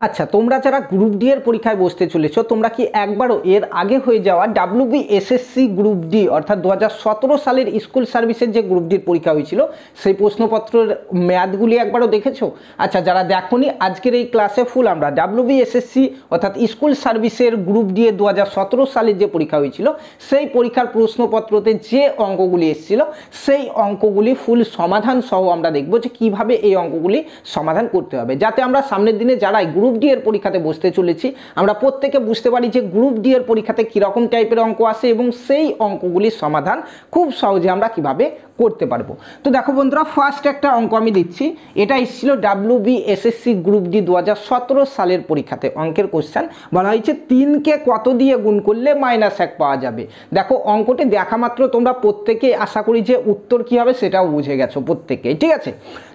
আচ্ছা, তোমরা যারা গ্রুপ ডি এর পরীক্ষায় বসতে চলেছো, তোমরা কি একবারও এর আগে হয়ে যাওয়া WBSSC গ্রুপ ডি অর্থাৎ 2017 সালের স্কুল সার্ভিসের যে গ্রুপ ডির পরীক্ষা হয়েছিল সেই প্রশ্নপত্রের মেয়াদগুলি একবারও দেখেছো? আচ্ছা, যারা দেখোনি, আজকের এই ক্লাসে ফুল আমরা WBSSC অর্থাৎ স্কুল সার্ভিসের গ্রুপ ডি এর 2017 সালের যে পরীক্ষা হয়েছিল সেই পরীক্ষার প্রশ্নপত্রতে যে অঙ্কগুলি এসেছিল সেই অঙ্কগুলি ফুল সমাধান সহ আমরা দেখব যে কিভাবে এই অঙ্কগুলি সমাধান করতে হবে, যাতে আমরা সামনের দিনে যারাই গ্রুপ ডি এর পরীক্ষাতে বসতে চলেছি আমরা প্রত্যেকে বুঝতে পারি যে গ্রুপ ডি এর পরীক্ষাতে কিরকম টাইপের অঙ্ক আসে এবং সেই অঙ্কগুলির সমাধান খুব সহজে আমরা কিভাবে করতে পারবো। তো দেখো বন্ধুরা, ফার্স্ট একটা অঙ্ক আমি দিচ্ছি। এটা এসেছিল WBSSC গ্রুপ ডি 2017 সালের পরীক্ষাতে। অঙ্কের কোশ্চেন বলা হয়েছে 3কে কত দিয়ে গুণ করলে -1 পাওয়া যাবে। দেখো, অঙ্কটি দেখা মাত্র তোমরা প্রত্যেকে আশা করি যে উত্তর কি হবে সেটাও বুঝে গেছো প্রত্যেকে, ঠিক আছে?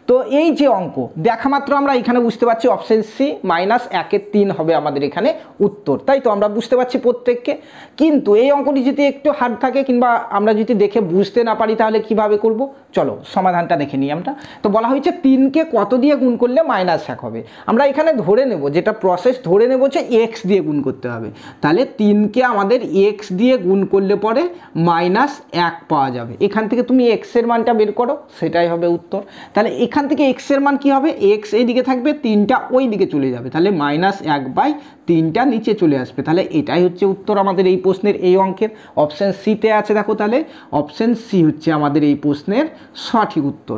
তো এই যে অঙ্ক দেখা মাত্র আমরা এখানে বুঝতে পারছি অপশন সি -1/3 হবে আমাদের এখানে উত্তর, তাই তো আমরা বুঝতে পারছি প্রত্যেককে। কিন্তু এই অঙ্কটি যদি একটু হার্ড থাকে কিংবা আমরা যদি দেখে বুঝতে না পারি তাহলে কিভাবে করব, চলো সমাধানটা দেখে নিই আমরা। তো বলা হয়েছে 3কে কত দিয়ে গুণ করলে -1 হবে। আমরা এখানে ধরে নেব, যেটা প্রসেস ধরে নেব যে x দিয়ে গুণ করতে হবে। তাহলে 3কে আমাদের x দিয়ে গুণ করলে পরে -1 পাওয়া যাবে। এখান থেকে তুমি x এর মানটা বের করো, সেটাই হবে উত্তর। তাহলে এখান থেকে x এর মান কি হবে, x এইদিকে থাকবে, 3টা ওই দিকে চলে যাবে, তাহলে -1/3টা নিচে চলে আসবে। তাহলে এটাই হচ্ছে উত্তর আমাদের এই প্রশ্নের, এই অঙ্কের। অপশন সিতে আছে দেখো, তাহলে অপশন সি হচ্ছে আমাদের এই প্রশ্নের সঠিক উত্তর।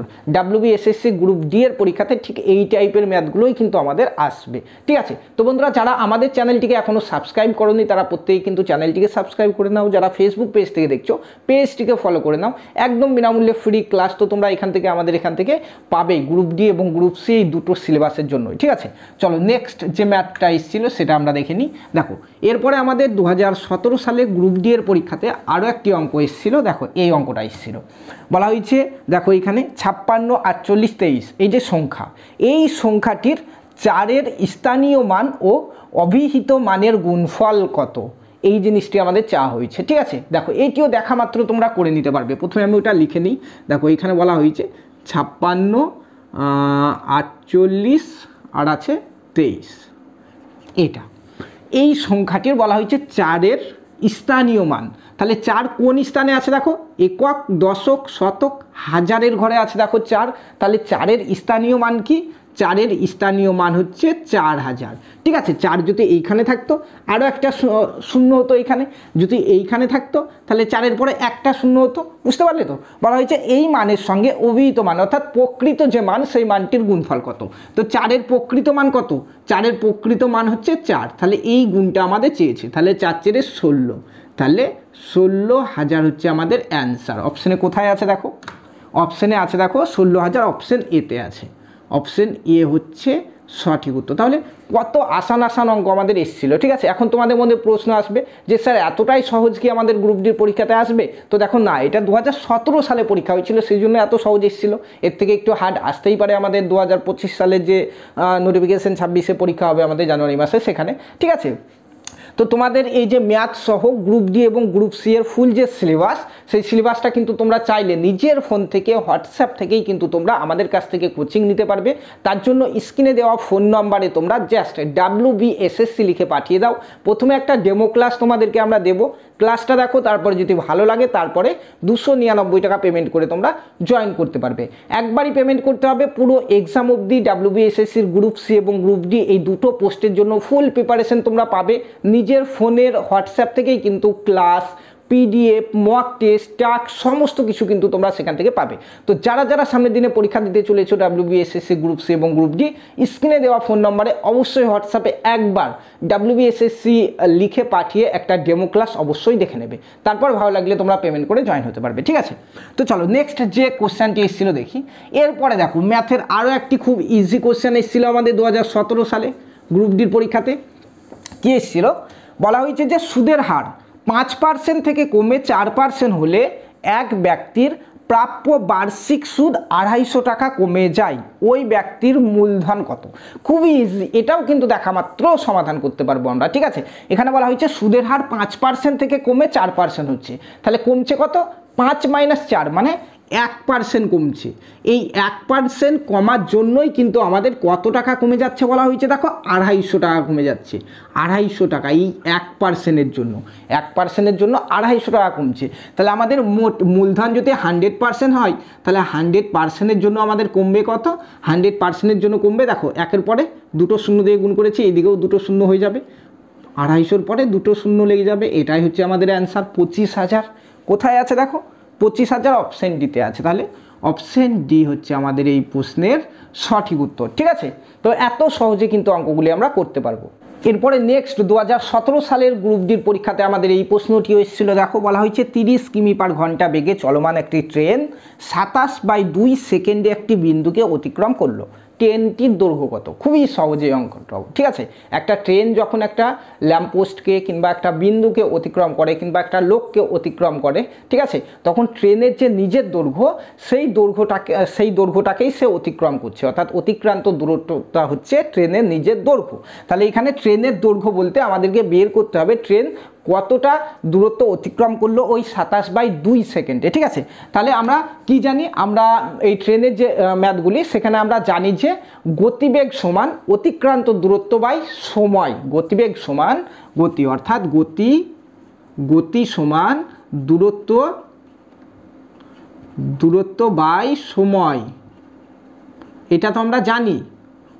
WBSSC গ্রুপ ডি এর পরীক্ষাতে ঠিক এই টাইপের ম্যাথগুলোই কিন্তু আমাদের আসবে, ঠিক আছে? তো বন্ধুরা, যারা আমাদের চ্যানেলটিকে এখনো সাবস্ক্রাইব করোনি তারা প্রত্যেকেই কিন্তু চ্যানেলটিকে সাবস্ক্রাইব করে নাও। যারা ফেসবুক পেজ থেকে দেখছো পেজটিকে ফলো করে নাও, একদম বিনামূল্যে ফ্রি ক্লাস তো তোমরা আমাদের এখান থেকে পাবে গ্রুপ ডি এবং গ্রুপ সি এই দুটো সিলেবাসের জন্যই, ঠিক আছে? চলো নেক্সট যে ম্যাথটা এসেছিল সেটা আমরা দেখে নিই। দেখো, এরপরে আমাদের 2017 সালে গ্রুপ ডি এর পরীক্ষাতে আরও একটি অঙ্ক এসেছিল। দেখো, এই অঙ্কটা এসেছিল, বলা হয়েছে দেখো এখানে 56, 48, 23 এই যে সংখ্যা, এই সংখ্যাটির 4-এর স্থানীয় মান ও অভিহিত মানের গুণফল কত, এই জিনিসটি আমাদের চাওয়া হয়েছে, ঠিক আছে? দেখো, এইটিও দেখা মাত্র তোমরা করে নিতে পারবে। প্রথমে আমি ওটা লিখে নিই। দেখো, এখানে বলা হয়েছে 56, 48 আর আছে 23, এটা এই সংখ্যাটির বলা হয়েছে 4-এর স্থানীয় মান। তাহলে 4 কোন স্থানে আছে দেখো, একক, দশক, শতক, হাজারের ঘরে আছে দেখো 4। তাহলে 4-এর স্থানীয় মান কি, 4-এর স্থানীয় মান হচ্ছে 4000, ঠিক আছে? 4 যদি এইখানে থাকতো আরও একটা শূন্য হতো, এইখানে যদি এইখানে থাকতো তাহলে 4-এর পরে একটা শূন্য হতো, বুঝতে পারলে তো? বলা হয়েছে এই মানের সঙ্গে অভিহিত মান অর্থাৎ প্রকৃত যে মান সেই মানটির গুণফল কত। তো 4-এর প্রকৃত মান কত, 4-এর প্রকৃত মান হচ্ছে 4, তাহলে এই গুণটা আমাদের চেয়েছে। তাহলে 4×4 = 16, তাহলে 16000 হচ্ছে আমাদের অ্যান্সার। অপশানে কোথায় আছে দেখো, অপশানে আছে দেখো 16000, অপশান এতে আছে। অপশন এ হচ্ছে সঠিক উত্তর। তাহলে কত আসান আসান অঙ্ক আমাদের এসেছিল, ঠিক আছে? এখন তোমাদের মধ্যে প্রশ্ন আসবে যে স্যার এতটাই সহজ কি আমাদের গ্রুপ ডির পরীক্ষাতে আসবে? তো দেখো না, এটা 2017 সালে পরীক্ষা হয়েছিল, সেই জন্য এত সহজ এসেছিল। এর থেকে একটু হার্ড আসতেই পারে আমাদের 2025 সালের যে নোটিফিকেশন 26-এ পরীক্ষা হবে আমাদের জানুয়ারি মাসে, সেখানে, ঠিক আছে? তো তোমাদের এই যে ম্যাথ সহ গ্রুপ ডি এবং গ্রুপ সি এর ফুল যে সিলেবাস, সেই সিলেবাসটা কিন্তু তোমরা চাইলে নিজের ফোন থেকে হোয়াটসঅ্যাপ থেকেই কিন্তু তোমরা আমাদের কাছ থেকে কোচিং নিতে পারবে। তার জন্য স্ক্রিনে দেওয়া ফোন নম্বরে তোমরা জাস্ট WBSSC লিখে পাঠিয়ে দাও। প্রথমে একটা ডেমো ক্লাস তোমাদেরকে আমরা দেবো, ক্লাসটা দেখো, তারপরে যদি ভালো লাগে তারপরে 299 টাকা পেমেন্ট করে তোমরা জয়েন করতে পারবে। একবারই পেমেন্ট করতে হবে, পুরো এক্সাম অবধি WBSSCর গ্রুপ সি এবং গ্রুপ ডি এই দুটো পোস্টের জন্য ফুল প্রিপারেশন তোমরা পাবে। নিজের ফোনের হোয়াটসঅ্যাপ থেকেই কিন্তু class, PDF, mock test, task সমস্ত কিছু কিন্তু তোমরা সেখান থেকে পাবে। তো যারা যারা সামনের দিনে পরীক্ষা দিতে চলেছো WBSSC গ্রুপ সি এবং গ্রুপ ডি, স্ক্রিনে দেওয়া ফোন নম্বরে অবশ্যই হোয়াটসঅ্যাপে একবার WBSSC লিখে পাঠিয়ে একটা ডেমো ক্লাস অবশ্যই দেখে নেবে। তারপর ভালো লাগলে তোমরা পেমেন্ট করে জয়েন হতে পারবে, ঠিক আছে? তো চলো নেক্সট যে কোশ্চেনটি এসেছিলো দেখি। এরপরে দেখো, ম্যাথের আরও একটি খুব ইজি কোশ্চেন এসেছিলো আমাদের 2017 সালে গ্রুপ ডির পরীক্ষাতে। কি এসেছিলো, বলা হয়েছে যে সুদের হার 5% থেকে কমে 4% হলে এক ব্যক্তির প্রাপ্য বার্ষিক সুদ 250 টাকা কমে যায়, ওই ব্যক্তির মূলধন কত? খুবই ইজি, এটাও কিন্তু দেখা মাত্র সমাধান করতে পারবো আমরা, ঠিক আছে? এখানে বলা হয়েছে সুদের হার 5% থেকে কমে 4% হচ্ছে, তাহলে কমছে কত, 5 - 4 মানে 1% কমছে। এই 1% কমার জন্যই কিন্তু আমাদের কত টাকা কমে যাচ্ছে বলা হয়েছে, দেখো 250 টাকা কমে যাচ্ছে। 250 টাকা এই 1%-এর জন্য, 1%-এর জন্য 250 টাকা কমছে। তাহলে আমাদের মোট মূলধন যদি 100% হয়, তাহলে 100%-এর জন্য আমাদের কমবে কত? 100%-এর জন্য কমবে, দেখো একের পরে দুটো শূন্য দিয়ে গুণ করেছি, এইদিকেও দুটো শূন্য হয়ে যাবে, 250-র পরে দুটো শূন্য লেগে যাবে। এটাই হচ্ছে আমাদের অ্যান্সার 25,000। কোথায় আছে দেখো 25,000, অপশন ডিতে আছে। তাহলে অপশন ডি হচ্ছে আমাদের এই প্রশ্নের সঠিক উত্তর। ঠিক আছে, তো এত সহজে কিন্তু অঙ্কগুলি আমরা করতে পারবো। এরপরে নেক্সট 2017 সালের গ্রুপ ডির পরীক্ষাতে আমাদের এই প্রশ্নটি এসেছিল, দেখো বলা হয়েছে 30 কিমি পার ঘন্টা বেগে চলমান একটি ট্রেন 27/2 সেকেন্ডে একটি বিন্দুকে অতিক্রম করলো। ট্রেনটির দৈর্ঘ্য কত? খুবই সহজে অঙ্কটা, ঠিক আছে। একটা ট্রেন যখন একটা ল্যাম্পপোস্টকে কিংবা একটা বিন্দুকে অতিক্রম করে কিংবা একটা লোককে অতিক্রম করে, ঠিক আছে, তখন ট্রেনের যে নিজের দৈর্ঘ্য সেই দৈর্ঘ্যটাকেই সে অতিক্রম করছে, অর্থাৎ অতিক্রান্ত দূরত্বটা হচ্ছে ট্রেনের নিজের দৈর্ঘ্য। তাহলে এখানে ট্রেনের দৈর্ঘ্য বলতে আমাদেরকে বের করতে হবে ট্রেন কতটা দূরত্ব অতিক্রম করলো ওই 27/2 সেকেন্ডে। ঠিক আছে, তাহলে আমরা কি জানি, আমরা এই ট্রেনের যে ম্যাথগুলি সেখানে আমরা জানি যে গতিবেগ সমান অতিক্রান্ত দূরত্ব বাই সময়। গতিবেগ সমান গতি, অর্থাৎ গতি সমান দূরত্ব বাই সময়, এটা তো আমরা জানি।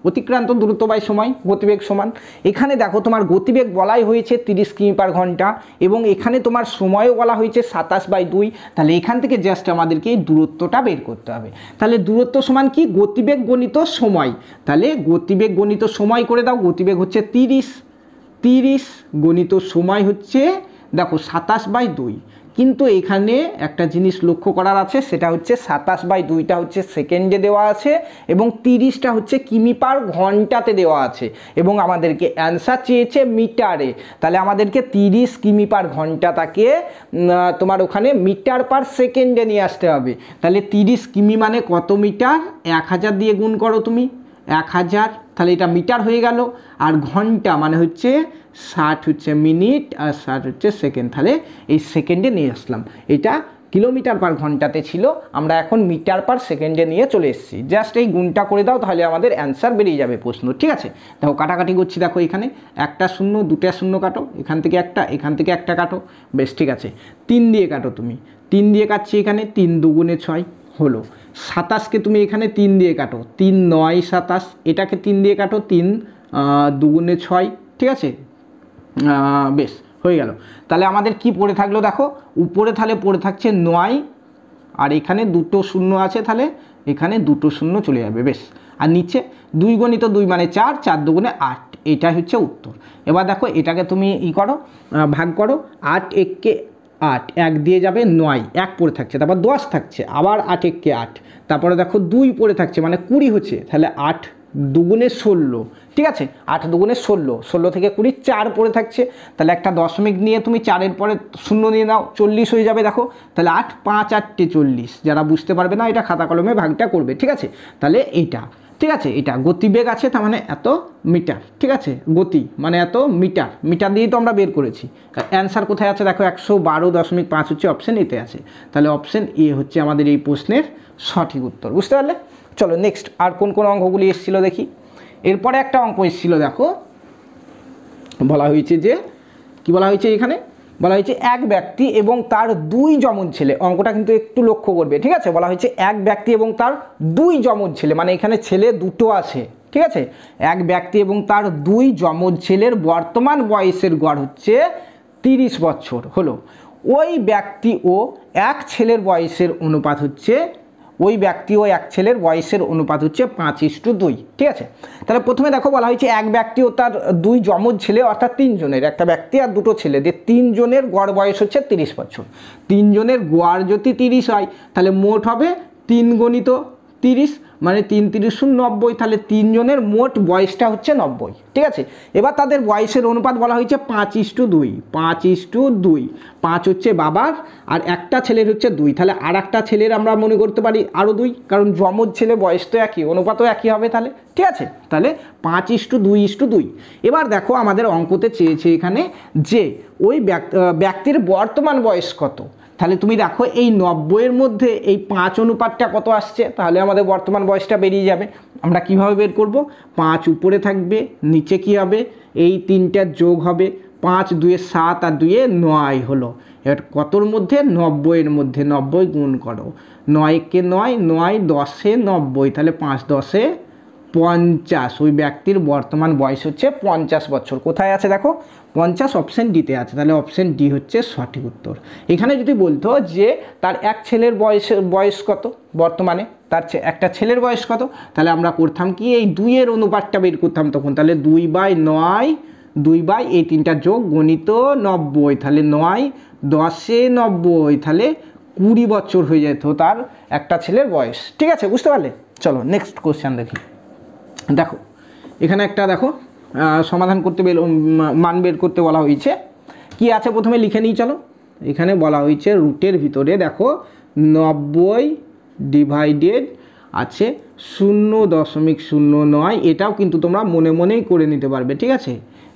অতিক্রান্ত দূরত্ব বাই সময়, গতিবেগ সমান। এখানে দেখো তোমার গতিবেগ বলাই হয়েছে 30 কিমি পার ঘন্টা এবং এখানে তোমার সময়ও বলা হয়েছে 27/2। তাহলে এখান থেকে জাস্ট আমাদেরকে এই দূরত্বটা বের করতে হবে। তাহলে দূরত্ব সমান কি? গতিবেগ গণিত সময়। তাহলে গতিবেগ গণিত সময় করে দাও। গতিবেগ হচ্ছে 30 গণিত সময় হচ্ছে দেখো 27/2। কিন্তু এখানে একটা জিনিস লক্ষ্য করার আছে, সেটা হচ্ছে 27/2টা হচ্ছে সেকেন্ডে দেওয়া আছে এবং 30টা হচ্ছে কিমি পার ঘন্টাতে দেওয়া আছে এবং আমাদেরকে অ্যান্সার চেয়েছে মিটারে। তাহলে আমাদেরকে 30 কিমি পার ঘন্টাটাকে তোমার ওখানে মিটার পার সেকেন্ডে নিয়ে আসতে হবে। তাহলে 30 কিমি মানে কত মিটার? 1000 দিয়ে গুণ করো তুমি, 1000, তাহলে এটা মিটার হয়ে গেল। আর ঘন্টা মানে হচ্ছে 60 হচ্ছে মিনিট আর 60 হচ্ছে সেকেন্ড, তাহলে এই সেকেন্ডে নিয়ে আসলাম। এটা কিলোমিটার পার ঘন্টাতে ছিল, আমরা এখন মিটার পার সেকেন্ডে নিয়ে চলে এসেছি। জাস্ট এই গুণটা করে দাও, তাহলে আমাদের অ্যান্সার বেরিয়ে যাবে প্রশ্ন। ঠিক আছে, দেখো কাটাকাটি করছি, দেখো এখানে একটা শূন্য, দুটা শূন্য কাটো, এখান থেকে একটা কাটো, বেশ ঠিক আছে। 3 দিয়ে কাটো তুমি, 3 দিয়ে কাটছি এখানে, 3 দুগুণে 6 হলো। 27কে তুমি এখানে 3 দিয়ে কাটো, 3 9 27, এটাকে 3 দিয়ে কাটো, 3 দুগুণে 6, ঠিক আছে, বেশ হয়ে গেল। তাহলে আমাদের কি পড়ে থাকলো দেখো, উপরে তাহলে পড়ে থাকছে 9 আর এখানে দুটো শূন্য আছে, তাহলে এখানে দুটো শূন্য চলে যাবে, বেশ। আর নিচে 2 গণিত 2 মানে 4, 4 দুগুণে 8, এটাই হচ্ছে উত্তর। এবার দেখো এটাকে তুমি করো, ভাগ করো, 8 1কে 8, 1 দিয়ে যাবে 9, 1 পড়ে থাকছে, তারপর 10 থাকছে, আবার 8 1কে 8, তারপরে দেখো 2 পড়ে থাকছে মানে 20 হচ্ছে, তাহলে 8 দুগুণে 16, ঠিক আছে, 8 দুগুণে 16, 16 থেকে 20, 4 পড়ে থাকছে, তাহলে একটা দশমিক নিয়ে তুমি 4-এর পরে শূন্য নিয়ে নাও, 40 হয়ে যাবে। দেখো তাহলে 8 5 8 40, যারা বুঝতে পারবে না এটা খাতা কলমে ভাগটা করবে, ঠিক আছে। তাহলে এইটা, ঠিক আছে, এটা গতিবেগ আছে, তার মানে এত মিটার, ঠিক আছে, গতি মানে এত মিটার, মিটার দিয়েই তো আমরা বের করেছি। অ্যান্সার কোথায় আছে দেখো, 112.5 হচ্ছে অপশন এতে আছে। তাহলে অপশন এ হচ্ছে আমাদের এই প্রশ্নের সঠিক উত্তর, বুঝতে পারলে। চলো নেক্সট আর কোন কোন অঙ্কগুলি এসেছিলো দেখি। এরপরে একটা অঙ্ক এসেছিল, দেখো বলা হয়েছে যে কি বলা হয়েছে, এখানে বলা হয়েছে এক ব্যক্তি এবং তার 2 যমজ ছেলে। অঙ্কটা কিন্তু একটু লক্ষ্য করবে, ঠিক আছে। বলা হয়েছে এক ব্যক্তি এবং তার 2 যমজ ছেলে, মানে এখানে ছেলে দুটো আছে, ঠিক আছে। এক ব্যক্তি এবং তার 2 যমজ ছেলের বর্তমান বয়সের গড় হচ্ছে 30 বছর হলো। ওই ব্যক্তি ও এক ছেলের বয়সের অনুপাত হচ্ছে, ওই ব্যক্তি ও এক ছেলের বয়সের অনুপাত হচ্ছে 5:2, ঠিক আছে। তাহলে প্রথমে দেখো বলা হয়েছে এক ব্যক্তি ও তার 2 যমজ ছেলে, অর্থাৎ 3 জনের, একটা ব্যক্তি আর দুটো ছেলে, যে 3 জনের গড় বয়স হচ্ছে 30 বছর। 3 জনের গড় যদি 30 হয়, তাহলে মোট হবে 3 গণিত 30, মানে 3 30 90, তাহলে 3 জনের মোট বয়সটা হচ্ছে 90, ঠিক আছে। এবার তাদের বয়সের অনুপাত বলা হয়েছে 5:2, 5:2, 5 হচ্ছে বাবার আর একটা ছেলের হচ্ছে 2, তাহলে আর একটা ছেলের আমরা মনে করতে পারি আরও 2, কারণ যমজ ছেলে বয়স তো একই, অনুপাতও একই হবে, তাহলে ঠিক আছে। তাহলে 5:2:2। এবার দেখো আমাদের অঙ্কতে চেয়েছে এখানে যে ওই ব্যক্তির বর্তমান বয়স কত, তাহলে তুমি দেখো এই 90-এর মধ্যে এই 5 অনুপাতটা কত আসছে, তাহলে আমাদের বর্তমান বয়সটা বেরিয়ে যাবে। আমরা কিভাবে বের করব, 5 উপরে থাকবে, নিচে কি হবে, এই 3টার যোগ হবে, 5 2 7 আর 2 9 হলো। এবার কতর মধ্যে, 90-এর মধ্যে, 90 গুণ করো, 9 কে 9, 9 10 90, তাহলে 5 10 50। ওই ব্যক্তির বর্তমান বয়স হচ্ছে 50 বছর। কোথায় আছে দেখো, 50 অপশন ডিতে আছে, তাহলে অপশন ডি হচ্ছে সঠিক উত্তর। এখানে যদি বলতো যে তার এক ছেলের বয়স কত বর্তমানে, তার একটা ছেলের বয়স কত, তাহলে আমরা করতাম কি, এই 2-এর অনুপাতটা বের করতাম তখন, তাহলে 2/9, 2 এই 3টা যোগ গণিত 90, তাহলে 9 10 90, তাহলে 20 বছর হয়ে যেত তার একটা ছেলের বয়স। ঠিক আছে, বুঝতে পারলে? চলো নেক্সট কোশ্চেন দেখি। দেখো এখানে একটা দেখো সমাধান করতে মান বের করতে বলা হয়েছে। কি আছে প্রথমে লিখে নিই চলো। এখানে বলা হয়েছে রুটের ভিতরে দেখো 90 ডিভাইডেড আছে 0.09। এটাও কিন্তু তোমরা মনে মনেই করে নিতে পারবে, ঠিক আছে,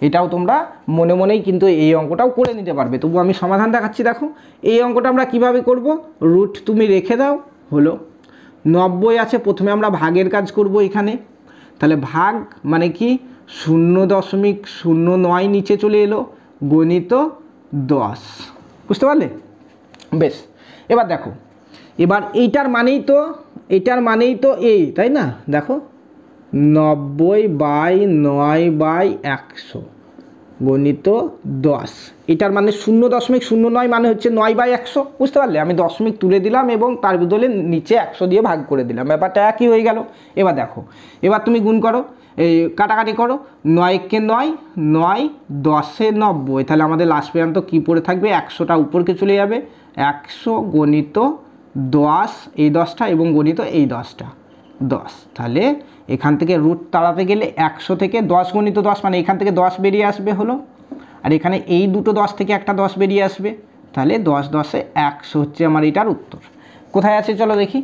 এটাও তোমরা মনে মনেই কিন্তু এই অঙ্কটাও করে নিতে পারবে। তবু আমি সমাধান দেখাচ্ছি। দেখো এই অঙ্কটা আমরা কিভাবে করব, রুট তুমি রেখে দাও, হলো 90 আছে, প্রথমে আমরা ভাগের কাজ করব এখানে, তাহলে ভাগ মানে কি 0.09 নিচে চলে এলো, গণিত 10। বুঝতে পারলে? বেশ, এবার দেখো, এবার এইটার মানেই তো এই, তাই না? দেখো 90/9/100 গণিত 10, এটার মানে 0.09 মানে হচ্ছে 9/100। বুঝতে পারলে? আমি দশমিক তুলে দিলাম এবং তার বদলে নিচে 100 দিয়ে ভাগ করে দিলাম, ব্যাপারটা একই হয়ে গেল। এবার দেখো, এবার তুমি গুণ করো, এই কাটাকাটি করো, 9 কে 9, 9 10 90, তাহলে আমাদের লাস্ট পর্যন্ত কী পড়ে থাকবে, 100টা উপরকে চলে যাবে, 100 গণিত 10, এই 10টা এবং গণিত এই 10টা 10। তাহলে এখান থেকে রুট তাড়াতে গেলে 100 থেকে 10 গণিত 10 মানে এখান থেকে 10 বেরিয়ে আসবে, হলো, আর এখানে এই দুটো 10 থেকে একটা 10 বেরিয়ে আসবে, তাহলে 10 10 100 হচ্ছে আমার এটার উত্তর। কোথায় আছে চলো দেখি,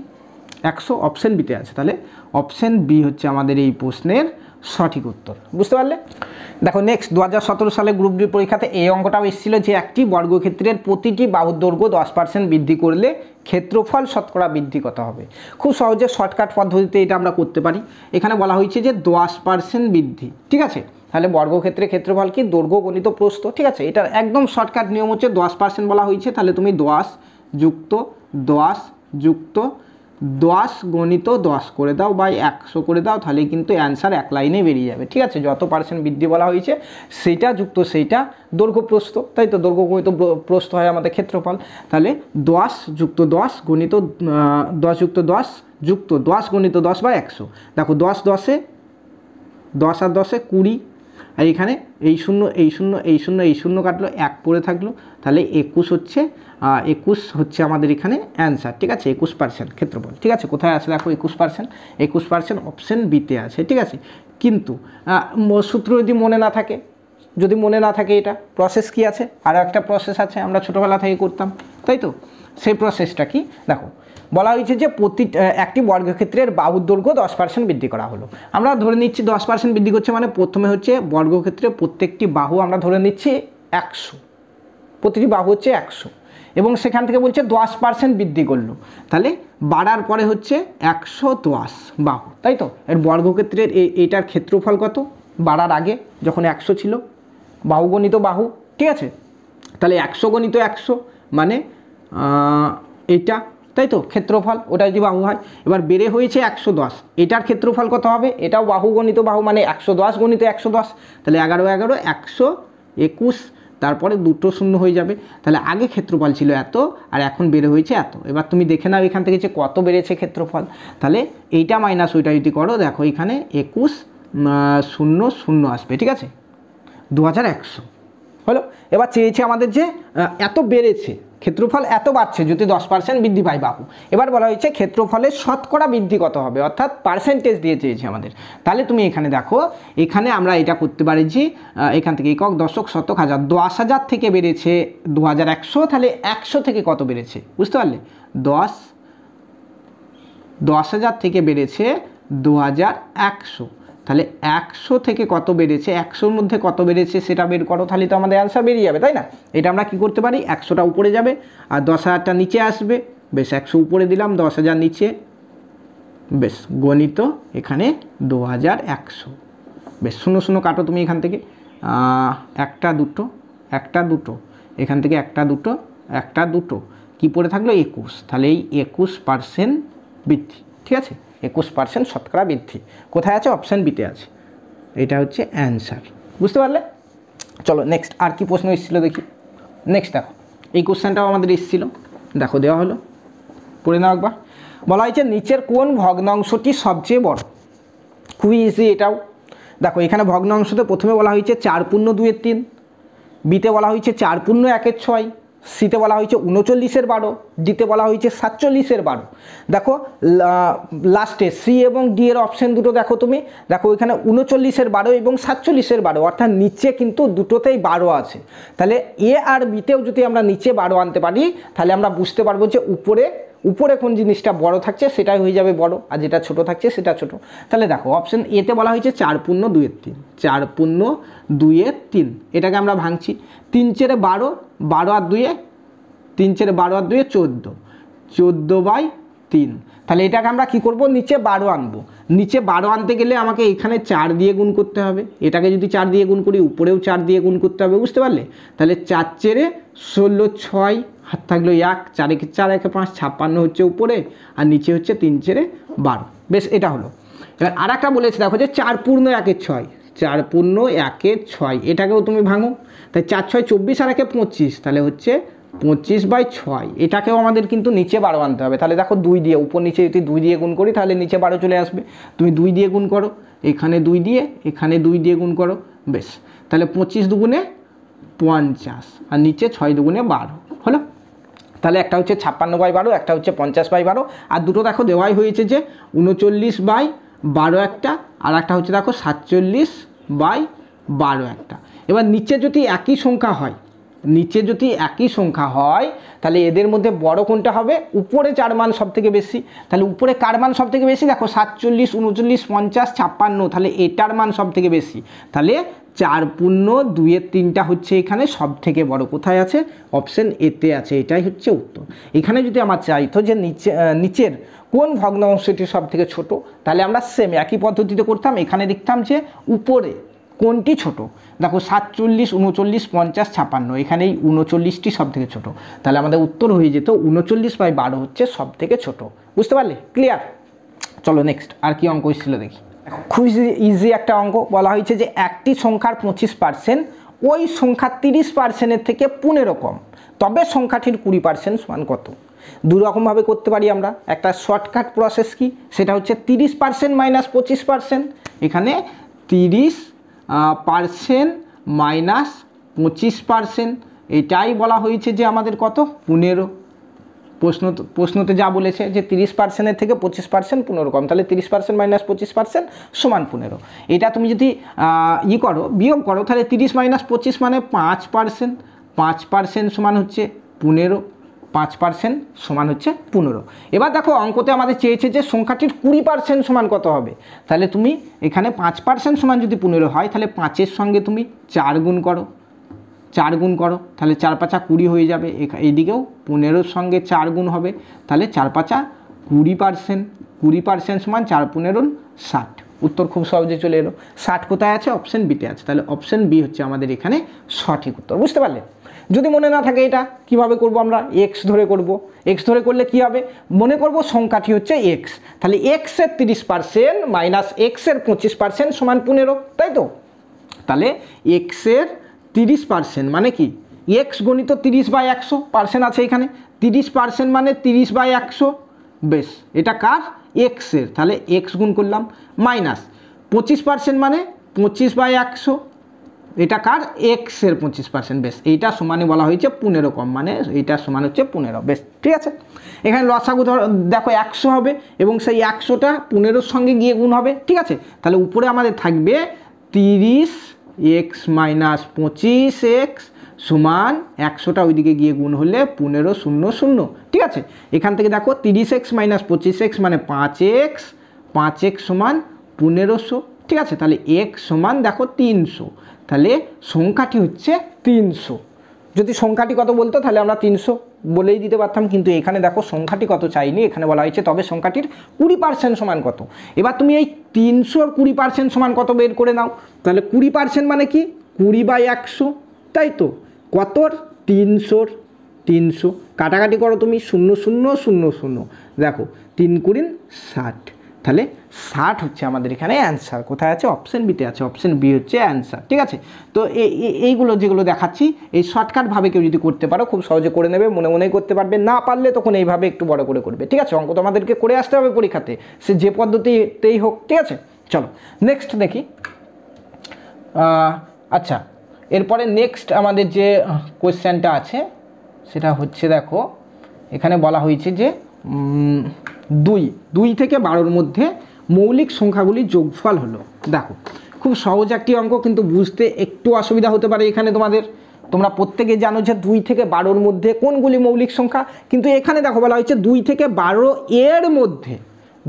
100 অপশন বিতে আছে, তাহলে অপশন বি হচ্ছে আমাদের এই প্রশ্নের সঠিক উত্তর। বুঝতে পারলে? দেখো নেক্সট 2017 সালে গ্রুপ ডি পরীক্ষাতে এই অঙ্কটাও এসেছিল যে একটি বর্গক্ষেত্রের প্রতিটি বাহুর দৈর্ঘ্য 10% বৃদ্ধি করলে ক্ষেত্রফল শতকরা বৃদ্ধি কত হবে। খুব সহজে শর্টকাট পদ্ধতিতে এটা আমরা করতে পারি। এখানে বলা হয়েছে যে 10% বৃদ্ধি, ঠিক আছে, তাহলে বর্গক্ষেত্রের ক্ষেত্রফল কি, দৈর্ঘ্য গণিত প্রস্থ, ঠিক আছে, এটার একদম শর্টকাট নিয়ম হচ্ছে 10% বলা হয়েছে, তাহলে তুমি 10 যুক্ত 10 যুক্ত 10 গণিত 10 করে দাও বাই 100 করে দাও, তাহলে কিন্তু অ্যান্সার এক লাইনে বেরিয়ে যাবে। ঠিক আছে, যত পার্সেন্ট বৃদ্ধি বলা হয়েছে সেইটা যুক্ত সেইটা দৈর্ঘ্য প্রস্থ, তাই তো, দৈর্ঘ্য গণিত প্রস্থ হয় আমাদের ক্ষেত্রফল। তাহলে 10 যুক্ত 10 গণিত 10 যুক্ত 10 যুক্ত 10 গণিত 10 বাই 100। দেখো 10 10 আর 10 20, আর এখানে এই শূন্য এই শূন্য এই শূন্য এই শূন্য কাটলো, 1 পড়ে থাকলো, তাহলে 21 হচ্ছে আমাদের এখানে অ্যান্সার। ঠিক আছে, 21% ক্ষেত্রফল। ঠিক আছে, কোথায় আছে দেখো 21% অপশন বিতে আছে। ঠিক আছে, কিন্তু সূত্র যদি মনে না থাকে এটা প্রসেস কি আছে, আরও একটা প্রসেস আছে, আমরা ছোটোবেলা থেকে করতাম, তাই তো, সেই প্রসেসটা কি দেখো, বলা হয়েছে যে একটি বর্গক্ষেত্রের বাহুর দৈর্ঘ্য 10% বৃদ্ধি করা হলো। আমরা ধরে নিচ্ছি 10% বৃদ্ধি করছে মানে প্রথমে হচ্ছে বর্গক্ষেত্রে প্রত্যেকটি বাহু আমরা ধরে নিচ্ছি 100, প্রতিটি বাহু হচ্ছে 100 এবং সেখান থেকে বলছে 10% বৃদ্ধি করলো, তাহলে বাড়ার পরে হচ্ছে 110 বাহু, তাই তো। এর বর্গক্ষেত্রের এইটার ক্ষেত্রফল কত, বাড়ার আগে যখন 100 ছিল, বাহু গণিত বাহু, ঠিক আছে, তাহলে 100 গণিত 100 মানে এইটা, তাই তো, ক্ষেত্রফল, ওটা যদি বাহু হয়। এবার বেড়ে হয়েছে 110, এটার ক্ষেত্রফল কত হবে, এটাও বাহু গণিত বাহু মানে 110 গণিত 110, তাহলে 11 11 121, তারপরে দুটো শূন্য হয়ে যাবে, তাহলে আগে ক্ষেত্রফল ছিল এত আর এখন বেড়ে হয়েছে এত। এবার তুমি দেখে নাও এখান থেকে যে কত বেড়েছে ক্ষেত্রফল, তাহলে এইটা মাইনাস ওইটা যদি করো, দেখো এখানে 21 0 0 আসবে, ঠিক আছে, 2100 হলো। এবার চেয়েছে আমাদের যে এত বেড়েছে ক্ষেত্রফল, এত বাড়ছে যদি 10% বৃদ্ধি পায় বাহু। এবার বলা হয়েছে ক্ষেত্রফলের শতকরা বৃদ্ধি কত হবে, অর্থাৎ পার্সেন্টেজ দিয়ে চেয়েছে আমাদের। তাহলে তুমি এখানে দেখো, এখানে আমরা এটা করতে পারি যে এখান থেকে একক দশক শতক হাজার, 10,000 থেকে বেড়েছে 2100, তাহলে 100 থেকে কত বেড়েছে বুঝতে পারলে, 10,000 থেকে বেড়েছে 2100, তাহলে 100 থেকে কত বেড়েছে, 100-র মধ্যে কত বেড়েছে সেটা বের করো, তাহলে তো আমাদের অ্যান্সার বেরিয়ে যাবে, তাই না? এটা আমরা কি করতে পারি, 100টা উপরে যাবে আর 10,000টা নিচে আসবে, বেশ 100 উপরে দিলাম, 10,000 নিচে, বেশ গণিত এখানে 2100, বেশ 0 0 কাটো তুমি এখান থেকে, একটা দুটো এখান থেকে একটা দুটো কি পড়ে থাকলো 21, তাহলে এই 21% বৃদ্ধি, ঠিক আছে, 21% শতকরা বৃদ্ধি কোথায় আছে, অপশান বিতে আছে, এটা হচ্ছে অ্যান্সার, বুঝতে পারলে? চলো নেক্সট আর কি প্রশ্ন এসেছিলো দেখি। নেক্সট দেখো, এই কোশ্চেনটাও আমাদের এসেছিল, দেখো দেওয়া হলো, পড়ে নাও একবার। বলা হয়েছে নিচের কোন ভগ্নাংশটি সবচেয়ে বড়, খুবই ইজি এটাও। দেখো এখানে ভগ্নাংশতে প্রথমে বলা হয়েছে 4/2-3, বিতে বলা হয়েছে 4/1-6, সিতে বলা হয়েছে 39/12, ডিতে বলা হয়েছে 47/12। দেখো লাস্টে সি এবং ডি এর অপশন দুটো দেখো তুমি, দেখো এখানে 39/12 এবং 47/12, অর্থাৎ নিচে কিন্তু দুটোতেই 12 আছে। তাহলে এ আর বিতেও যদি আমরা নিচে 12 আনতে পারি, তাহলে আমরা বুঝতে পারবো যে উপরে কোন জিনিসটা বড় থাকছে সেটাই হয়ে যাবে বড়, আর যেটা ছোট থাকছে সেটা ছোট। তাহলে দেখো অপশন এতে বলা হয়েছে 4/2-3, 4/2-3, এটাকে আমরা ভাঙছি, 3/12, 12 আর 2, 3/12 আর 2 14, 14/3। তাহলে এটাকে আমরা কি করব, নিচে 12 আনবো, নিচে 12 আনতে গেলে আমাকে এখানে 4 দিয়ে গুণ করতে হবে, এটাকে যদি 4 দিয়ে গুণ করি উপরেও 4 দিয়ে গুণ করতে হবে, বুঝতে পারলে? তাহলে 4/16, 6 হাত থাকলো 1, 4 একে 4, 1 5, 56 হচ্ছে উপরে, আর নিচে হচ্ছে 3/12, বেশ এটা হলো। এবার আর একটা বলেছে দেখো যে 4/1-6, 4/1-6, এটাকেও তুমি ভাঙো, তাই 4 6 24 আর 1 25, তাহলে হচ্ছে 25/6, এটাকেও আমাদের কিন্তু নিচে 12 আনতে হবে। তাহলে দেখো 2 দিয়ে উপর নিচে যদি 2 দিয়ে গুণ করি তাহলে নিচে 12 চলে আসবে, তুমি 2 দিয়ে গুণ করো, এখানে 2 দিয়ে, এখানে 2 দিয়ে গুণ করো, বেশ তাহলে 25×2 = 50, আর নিচে 6×2 = 12 হলো। তাহলে একটা হচ্ছে 56/12, একটা হচ্ছে 50/12, আর দুটো দেখো দেওয়াই হয়েছে যে 39/12 একটা, আর একটা হচ্ছে দেখো 47/12 একটা। এবার নিচে যদি একই সংখ্যা হয়, তাহলে এদের মধ্যে বড় কোনটা হবে, উপরে 4 মান সব থেকে বেশি, তাহলে উপরে কার মান সব থেকে বেশি, দেখো 47, 39, 50, 56, তাহলে এটার মান সব থেকে বেশি, তাহলে 4/2-3টা হচ্ছে এখানে সব থেকে বড়, কোথায় আছে, অপশন এতে আছে, এটাই হচ্ছে উত্তর। এখানে যদি আমার চাইতো যে নিচের কোন ভগ্নাংশটি সব থেকে ছোট, তাহলে আমরা সেম একই পদ্ধতিতে করতাম, এখানে দেখতাম যে উপরে কোনটি ছোট, দেখো 47, 39, 50, 56, এখানে এই 39টি সব থেকে ছোট, তাহলে আমাদের উত্তর হয়ে যেত 39/12 হচ্ছে সব থেকে ছোট, বুঝতে পারলে? ক্লিয়ার? চলো নেক্সট আর কি অঙ্ক এসেছিল দেখি। খুব ইজি একটা অঙ্ক, বলা হয়েছে যে একটি সংখ্যার 25% ওই সংখ্যা 30%-এর থেকে 15 কম, তবে সংখ্যাটির 20% সমান কত? দুরকমভাবে করতে পারি আমরা, একটা শর্টকাট প্রসেস কি, সেটা হচ্ছে 30% - 25%, এখানে 30% - 25%, এটাই বলা হয়েছে যে আমাদের কত, 15। প্রশ্নতে যা বলেছে যে 30%-এর থেকে 25% 15 কম, তাহলে 30% - 25% সমান 15। এটা তুমি যদি বিয়োগ করো, তাহলে 30 - 25 মানে 5%, 5% সমান হচ্ছে 15, 5% সমান হচ্ছে 15। এবার দেখো অঙ্কতে আমাদের চেয়েছে যে সংখ্যাটির 20% সমান কত হবে, তাহলে তুমি এখানে 5% সমান যদি 15 হয়, তাহলে 5-এর সঙ্গে তুমি 4 গুণ করো, 4 গুণ করো, তাহলে 4 5 20 হয়ে যাবে, এইদিকেও 15-এর সঙ্গে 4 গুণ হবে, তাহলে 4 5 20%, 20% সমান 4 15 60, উত্তর খুব সহজে চলে এলো। 60 কোথায় আছে, অপশন বিতে আছে, তাহলে অপশন বি হচ্ছে আমাদের এখানে সঠিক উত্তর, বুঝতে পারলে? যদি মনে না থাকে এটা কিভাবে করব, আমরা এক্স ধরে করব, এক্স ধরে করলে কি হবে, মনে করব সংখ্যাটি হচ্ছে এক্স, তাহলে এক্সের 30% মাইনাস এক্সের 25% সমান 15, তাই তো? তাহলে এক্সের 30% মানে কি, এক্স গণিত 30/100, পার্সেন্ট আছে এখানে, 30% মানে 30/100, বেশ এটা কার, এক্সের, তাহলে এক্স গুণ করলাম, মাইনাস 25% মানে 25/100, এটা কার, এক্সের 25%, বেশ এইটা সমানে বলা হয়েছে 15 কম, মানে এইটা সমান হচ্ছে 15, বেশ ঠিক আছে। এখানে লসাগু দেখো 100 হবে, এবং সেই 100টা 15-এর সঙ্গে গিয়ে গুণ হবে, ঠিক আছে। তাহলে উপরে আমাদের থাকবে 30x - 25x সমান 100টা ওইদিকে গিয়ে গুণ হলে 15 0 0, ঠিক আছে। এখান থেকে দেখো 30x - 25x মানে 5x, 5x সমান 1500, ঠিক আছে, তাহলে x সমান দেখো 300, তাহলে সংখ্যাটি হচ্ছে 300। যদি সংখ্যাটি কত বলতো তাহলে আমরা 300 বলেই দিতে পারতাম, কিন্তু এখানে দেখো সংখ্যাটি কত চাইনি, এখানে বলা হয়েছে তবে সংখ্যাটির 20% সমান কত। এবার তুমি এই 300-র 20% সমান কত বের করে নাও। তাহলে 20% মানে কি 20/100, তাই তো, কতর 300-র 300 কাটাকাটি করো তুমি, 0 0 0 0, দেখো 3 × 60, তাহলে 60 হচ্ছে আমাদের এখানে অ্যান্সার। কোথায় আছে? অপশন বিতে আছে, অপশন বি হচ্ছে অ্যান্সার। ঠিক আছে, তো এইগুলো যেগুলো দেখাচ্ছি এই শর্টকাটভাবে কেউ যদি করতে পারো খুব সহজে করে নেবে, মনে মনেই করতে পারবে, না পারলে তখন এইভাবে একটু বড় করে করবে। ঠিক আছে, অঙ্ক তো আমাদেরকে করে আসতে হবে পরীক্ষাতে, সে যে পদ্ধতিতেই হোক। ঠিক আছে, চলো নেক্সট দেখি। আচ্ছা, এরপরে নেক্সট আমাদের যে কোয়েশ্চেনটা আছে সেটা হচ্ছে, দেখো এখানে বলা হয়েছে যে 2 থেকে 12-র মধ্যে মৌলিক সংখ্যাগুলির যোগফল হলো। দেখো খুব সহজ একটি অঙ্ক, কিন্তু বুঝতে একটু অসুবিধা হতে পারে এখানে তোমাদের। তোমরা প্রত্যেকে জানো যে 2 থেকে 12-র মধ্যে কোনগুলি মৌলিক সংখ্যা, কিন্তু এখানে দেখো বলা হয়েছে 2 থেকে 12 এর মধ্যে,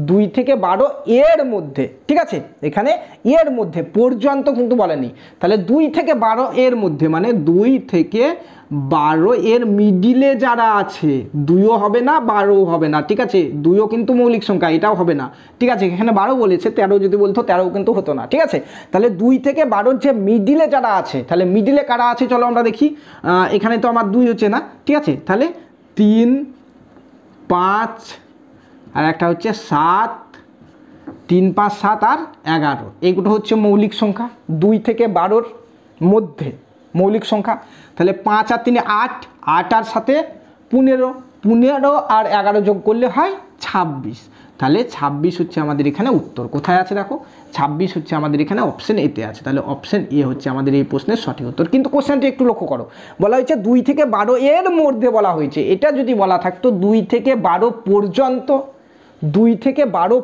2 থেকে 12 এর মধ্যে। ঠিক আছে, এখানে এর মধ্যে পর্যন্ত কিন্তু বলেনি। তাহলে 2 থেকে 12 এর মধ্যে মানে 2 থেকে 12 এর মিডিলে যারা আছে, 2ও হবে না 12ও হবে না। ঠিক আছে, 2ও কিন্তু মৌলিক সংখ্যা, এটাও হবে না। ঠিক আছে, এখানে 12 বলেছে, 13 যদি বলতো 13ও কিন্তু হতো না। ঠিক আছে, তাহলে 2 থেকে 12-র যে মিডিলে যারা আছে, তাহলে মিডিলে কারা আছে চলো আমরা দেখি। এখানে তো আমার 2 হচ্ছে না। ঠিক আছে, তাহলে 3 5 আর একটা হচ্ছে 7, 3 5 7 আর 11, এইগুলো হচ্ছে মৌলিক সংখ্যা 2 থেকে 12-র মধ্যে মৌলিক সংখ্যা। তাহলে 5 আর 3 8, 8 আর 7 15, 15 আর 11 যোগ করলে হয় 26। তাহলে 26 হচ্ছে আমাদের এখানে উত্তর। কোথায় আছে দেখো, 26 হচ্ছে আমাদের এখানে অপশন এতে আছে। তাহলে অপশন এ হচ্ছে আমাদের এই প্রশ্নের সঠিক উত্তর। কিন্তু কোশ্চেনটি একটু লক্ষ্য করো, বলা হয়েছে 2 থেকে 12 এর মধ্যে বলা হয়েছে। এটা যদি বলা থাকতো 2 থেকে 12 পর্যন্ত, 2 থেকে 12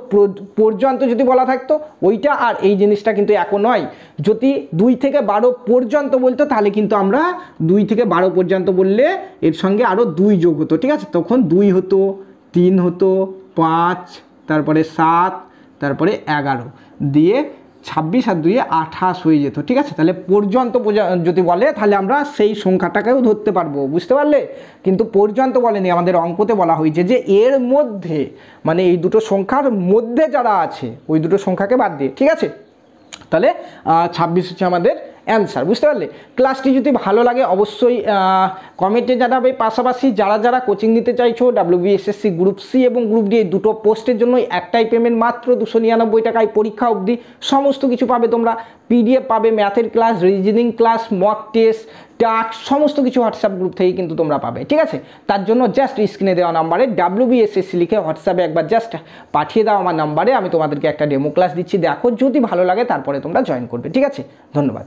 পর্যন্ত যদি বলা থাকতো ওইটা, আর এই জিনিসটা কিন্তু এখন নয়। যদি 2 থেকে 12 পর্যন্ত বলতো তাহলে কিন্তু আমরা 2 থেকে 12 পর্যন্ত বললে এর সঙ্গে আরও 2 যোগ হতো। ঠিক আছে, তখন 2 হতো, 3 হতো, 5, তারপরে 7, তারপরে 11 দিয়ে 26 আর 2 28 হয়ে যেত। ঠিক আছে, তাহলে পর্যন্ত যদি বলে তাহলে আমরা সেই সংখ্যাটাকেও ধরতে পারবো, বুঝতে পারলে। কিন্তু পর্যন্ত বলেনি, আমাদের অঙ্কতে বলা হয়েছে যে এর মধ্যে, মানে এই দুটো সংখ্যার মধ্যে যারা আছে ওই দুটো সংখ্যাকে বাদ দিয়ে। ঠিক আছে, তাহলে 26 হচ্ছে আমাদের অ্যান্সার, বুঝতে পারলে। ক্লাসটি যদি ভালো লাগে অবশ্যই কমেন্টে জানাবে। পাশাপাশি যারা যারা কোচিং নিতে চাইছো WBSSC গ্রুপ সি এবং গ্রুপ ডি এই দুটো পোস্টের জন্য একটাই পেমেন্ট, মাত্র 299 টাকায় পরীক্ষা অবধি সমস্ত কিছু পাবে তোমরা। PDF পাবে, ম্যাথের class, reasoning class, mock test, task, সমস্ত কিছু হোয়াটসঅ্যাপ গ্রুপ থেকে কিন্তু তোমরা পাবে। ঠিক আছে, তার জন্য জাস্ট স্ক্রিনে দেওয়া নাম্বারে WBSSC লিখে হোয়াটসঅ্যাপে একবার জাস্ট পাঠিয়ে দাও আমার নাম্বারে। আমি তোমাদেরকে একটা ডেমো ক্লাস দিচ্ছি, দেখো যদি ভালো লাগে তারপরে তোমরা জয়েন করবে। ঠিক আছে, ধন্যবাদ।